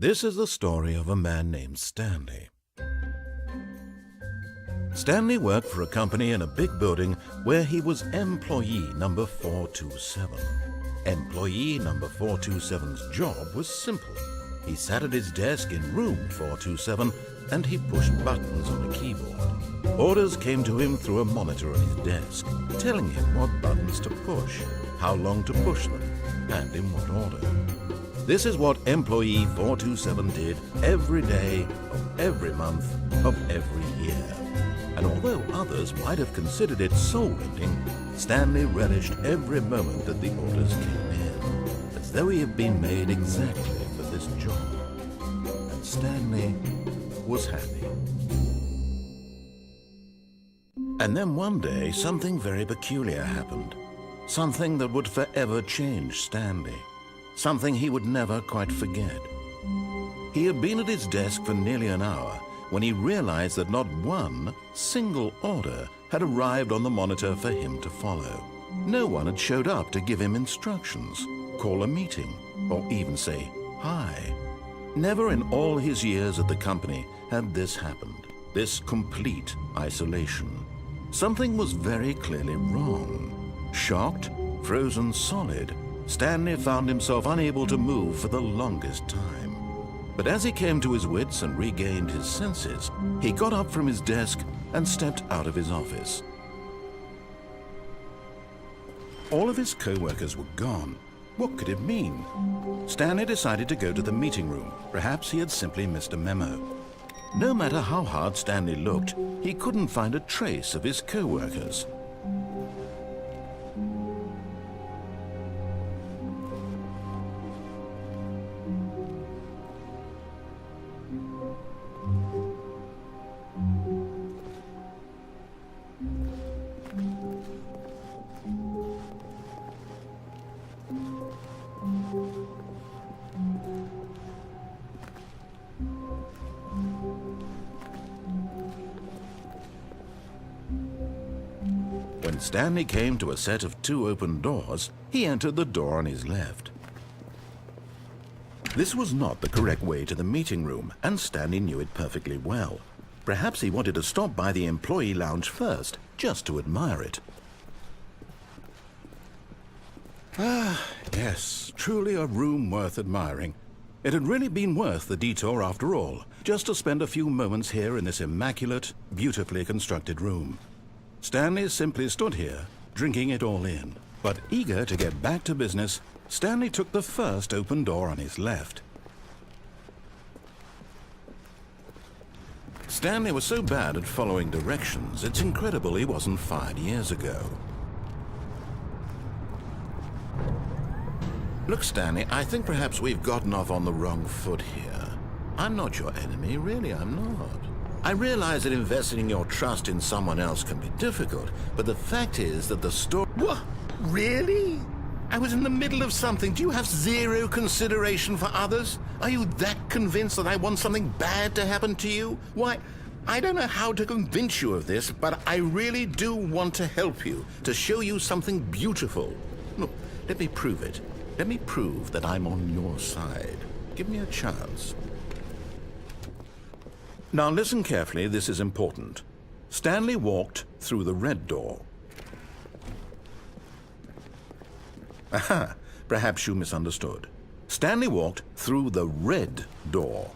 This is the story of a man named Stanley. Stanley worked for a company in a big building where he was employee number 427. Employee number 427's job was simple. He sat at his desk in room 427 and he pushed buttons on a keyboard. Orders came to him through a monitor on his desk, telling him what buttons to push, how long to push them, and in what order. This is what employee 427 did every day of every month of every year. And although others might have considered it soul-rending, Stanley relished every moment that the orders came in, as though he had been made exactly for this job. And Stanley was happy. And then one day, something very peculiar happened. Something that would forever change Stanley. Something he would never quite forget. He had been at his desk for nearly an hour when he realized that not one single order had arrived on the monitor for him to follow. No one had showed up to give him instructions, call a meeting, or even say hi. Never in all his years at the company had this happened, this complete isolation. Something was very clearly wrong. Shocked, frozen solid, Stanley found himself unable to move for the longest time. But as he came to his wits and regained his senses, he got up from his desk and stepped out of his office. All of his co-workers were gone. What could it mean? Stanley decided to go to the meeting room. Perhaps he had simply missed a memo. No matter how hard Stanley looked, he couldn't find a trace of his co-workers. When Stanley came to a set of 2 open doors, he entered the door on his left. This was not the correct way to the meeting room, and Stanley knew it perfectly well. Perhaps he wanted to stop by the employee lounge first, just to admire it. Ah, yes, truly a room worth admiring. It had really been worth the detour after all, just to spend a few moments here in this immaculate, beautifully constructed room. Stanley simply stood here, drinking it all in. But eager to get back to business, Stanley took the first open door on his left. Stanley was so bad at following directions, it's incredible he wasn't fired years ago. Look, Stanley, I think perhaps we've gotten off on the wrong foot here. I'm not your enemy, really, I'm not. I realize that investing your trust in someone else can be difficult, but the fact is that the story... What? Really? I was in the middle of something. Do you have zero consideration for others? Are you that convinced that I want something bad to happen to you? Why, I don't know how to convince you of this, but I really do want to help you, to show you something beautiful. Look, let me prove it. Let me prove that I'm on your side. Give me a chance. Now listen carefully, this is important. Stanley walked through the red door. Aha, perhaps you misunderstood. Stanley walked through the red door.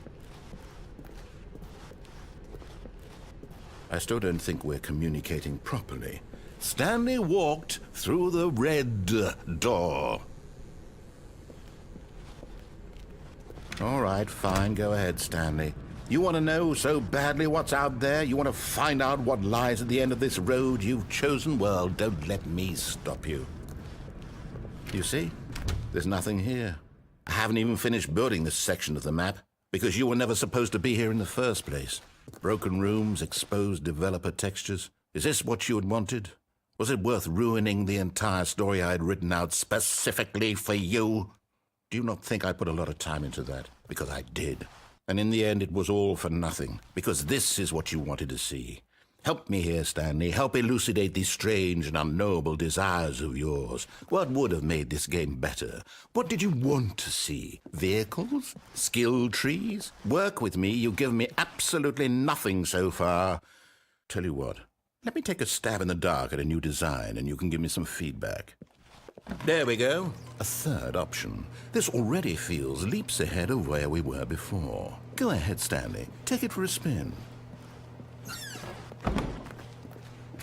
I still don't think we're communicating properly. Stanley walked through the red door. All right, fine, go ahead, Stanley. You want to know so badly what's out there? You want to find out what lies at the end of this road you've chosen? Well, don't let me stop you. You see, there's nothing here. I haven't even finished building this section of the map, because you were never supposed to be here in the first place. Broken rooms, exposed developer textures. Is this what you had wanted? Was it worth ruining the entire story I had written out specifically for you? Do you not think I put a lot of time into that? Because I did. And in the end, it was all for nothing, because this is what you wanted to see. Help me here, Stanley. Help elucidate these strange and unknowable desires of yours. What would have made this game better? What did you want to see? Vehicles? Skill trees? Work with me. You've given me absolutely nothing so far. Tell you what, let me take a stab in the dark at a new design and you can give me some feedback. There we go. A third option. This already feels leaps ahead of where we were before. Go ahead, Stanley. Take it for a spin.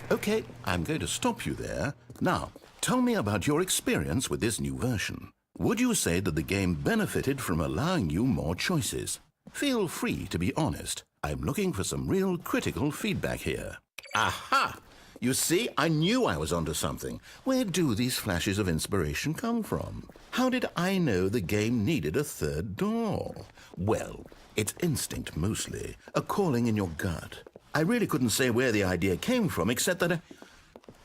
Okay, I'm going to stop you there. Now, tell me about your experience with this new version. Would you say that the game benefited from allowing you more choices? Feel free to be honest. I'm looking for some real critical feedback here. Aha! You see, I knew I was onto something. Where do these flashes of inspiration come from? How did I know the game needed a third door? Well, it's instinct mostly, a calling in your gut. I really couldn't say where the idea came from, except that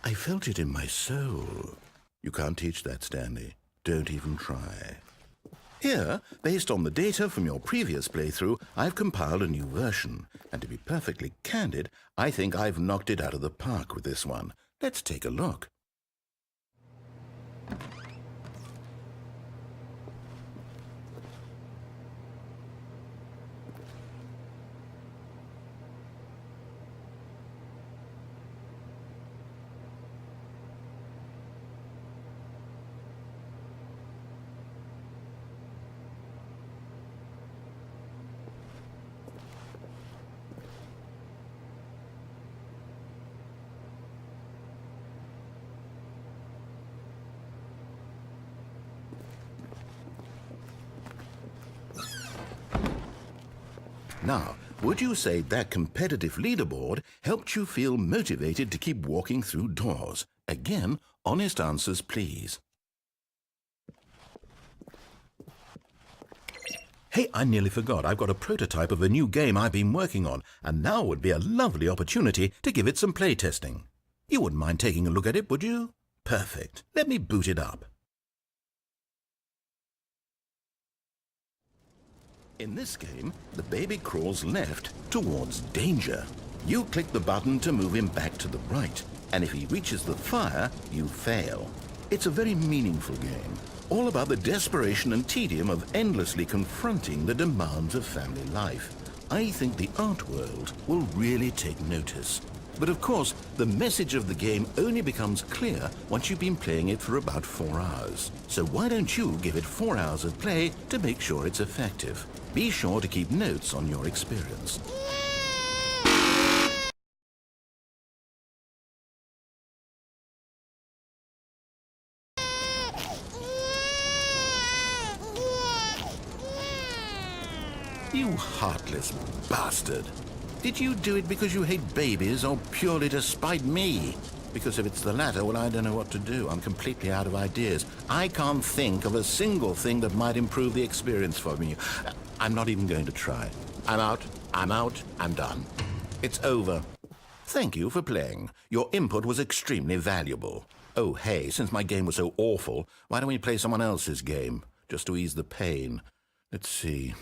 I felt it in my soul. You can't teach that, Stanley. Don't even try. Here, based on the data from your previous playthrough, I've compiled a new version. And to be perfectly candid, I think I've knocked it out of the park with this one. Let's take a look. Now, would you say that competitive leaderboard helped you feel motivated to keep walking through doors? Again, honest answers, please. Hey, I nearly forgot. I've got a prototype of a new game I've been working on, and now would be a lovely opportunity to give it some playtesting. You wouldn't mind taking a look at it, would you? Perfect. Let me boot it up. In this game, the baby crawls left towards danger. You click the button to move him back to the right, and if he reaches the fire, you fail. It's a very meaningful game, all about the desperation and tedium of endlessly confronting the demands of family life. I think the art world will really take notice. But of course, the message of the game only becomes clear once you've been playing it for about 4 hours. So why don't you give it 4 hours of play to make sure it's effective? Be sure to keep notes on your experience. You heartless bastard. Did you do it because you hate babies or purely to spite me? Because if it's the latter, well, I don't know what to do. I'm completely out of ideas. I can't think of a single thing that might improve the experience for me. I'm not even going to try. I'm out, I'm done. It's over. Thank you for playing. Your input was extremely valuable. Oh, hey, since my game was so awful, why don't we play someone else's game? Just to ease the pain. Let's see.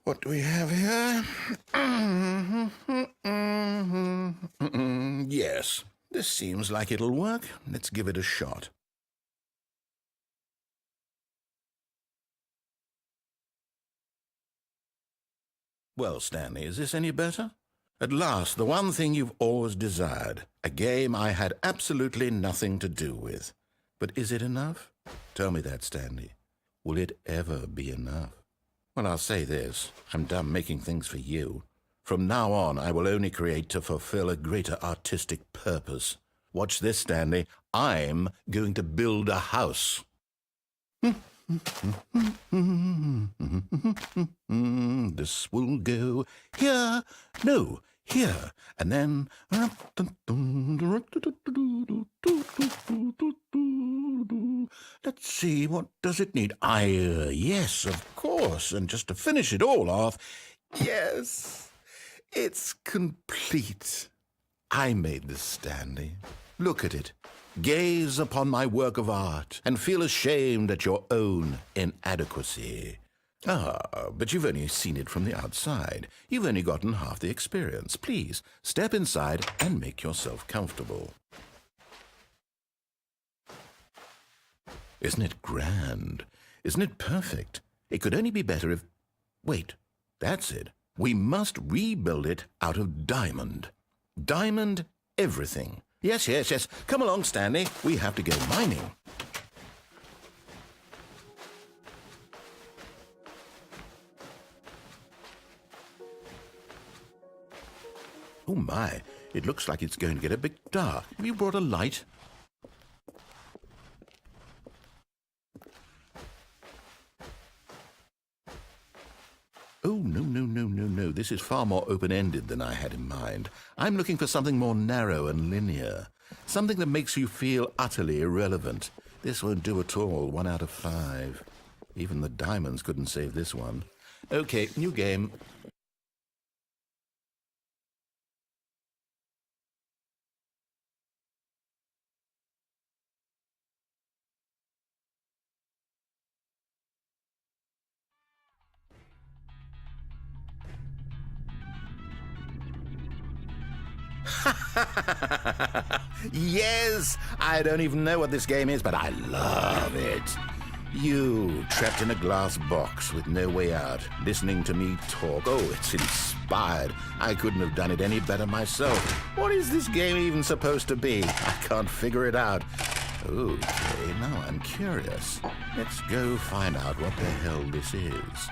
What do we have here? Yes, this seems like it'll work. Let's give it a shot. Well, Stanley, is this any better? At last, the one thing you've always desired. A game I had absolutely nothing to do with. But is it enough? Tell me that, Stanley. Will it ever be enough? Well, I'll say this. I'm done making things for you. From now on, I will only create to fulfill a greater artistic purpose. Watch this, Stanley. I'm going to build a house. This will go here. No, here. And then... Let's see, what does it need? Yes, of course. And just to finish it all off, yes, it's complete. I made this, Stanley. Look at it. Gaze upon my work of art and feel ashamed at your own inadequacy. Ah, but you've only seen it from the outside. You've only gotten half the experience. Please, step inside and make yourself comfortable. Isn't it grand? Isn't it perfect? It could only be better if... Wait, that's it. We must rebuild it out of diamond. Diamond everything. Yes, yes, yes. Come along, Stanley. We have to go mining. Oh my, it looks like it's going to get a bit dark. Have you brought a light? Oh, no, no, no, no, no. This is far more open-ended than I had in mind. I'm looking for something more narrow and linear. Something that makes you feel utterly irrelevant. This won't do at all. 1 out of 5. Even the diamonds couldn't save this one. Okay, new game. Yes! I don't even know what this game is, but I love it. You, trapped in a glass box with no way out, listening to me talk. Oh, it's inspired. I couldn't have done it any better myself. What is this game even supposed to be? I can't figure it out. Okay, now I'm curious. Let's go find out what the hell this is.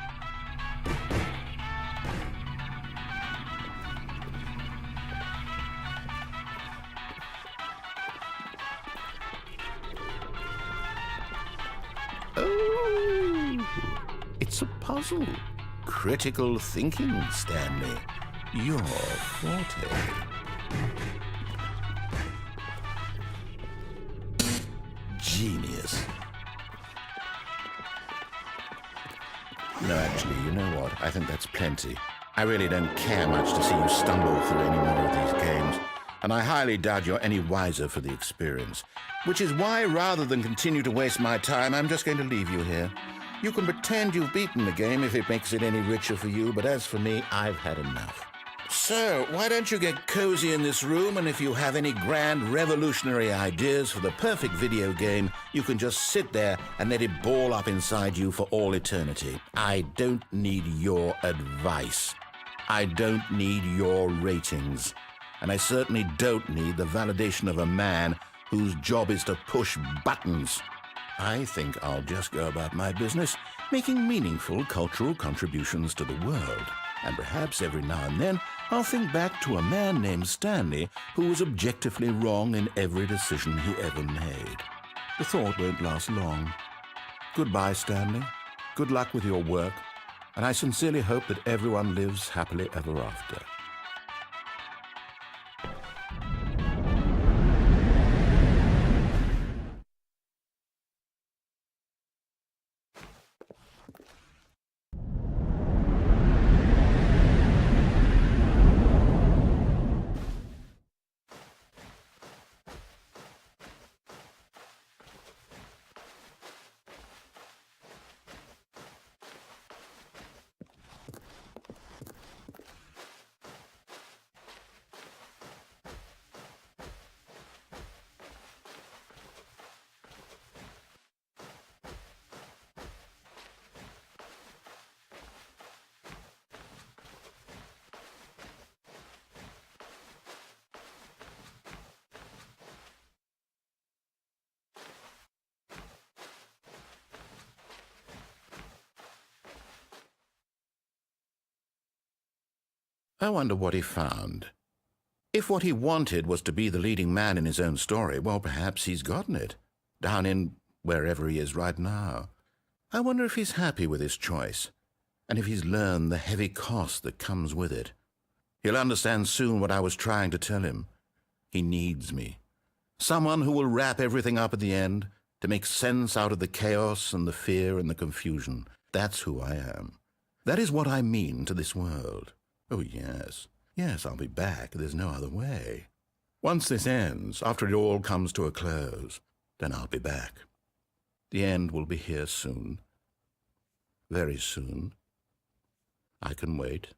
Oh, it's a puzzle. Critical thinking, Stanley. Your forte. Genius. No, actually, you know what? I think that's plenty. I really don't care much to see you stumble through any more of these games, and I highly doubt you're any wiser for the experience. Which is why, rather than continue to waste my time, I'm just going to leave you here. You can pretend you've beaten the game if it makes it any richer for you, but as for me, I've had enough. So, why don't you get cozy in this room, and if you have any grand revolutionary ideas for the perfect video game, you can just sit there and let it ball up inside you for all eternity. I don't need your advice. I don't need your ratings. And I certainly don't need the validation of a man whose job is to push buttons. I think I'll just go about my business, making meaningful cultural contributions to the world. And perhaps every now and then, I'll think back to a man named Stanley who was objectively wrong in every decision he ever made. The thought won't last long. Goodbye, Stanley. Good luck with your work, and I sincerely hope that everyone lives happily ever after. I wonder what he found. If what he wanted was to be the leading man in his own story, well, perhaps he's gotten it, down in wherever he is right now. I wonder if he's happy with his choice, and if he's learned the heavy cost that comes with it. He'll understand soon what I was trying to tell him. He needs me. Someone who will wrap everything up at the end, to make sense out of the chaos and the fear and the confusion. That's who I am. That is what I mean to this world. Oh, yes. Yes, I'll be back. There's no other way. Once this ends, after it all comes to a close, then I'll be back. The end will be here soon. very soon. I can wait.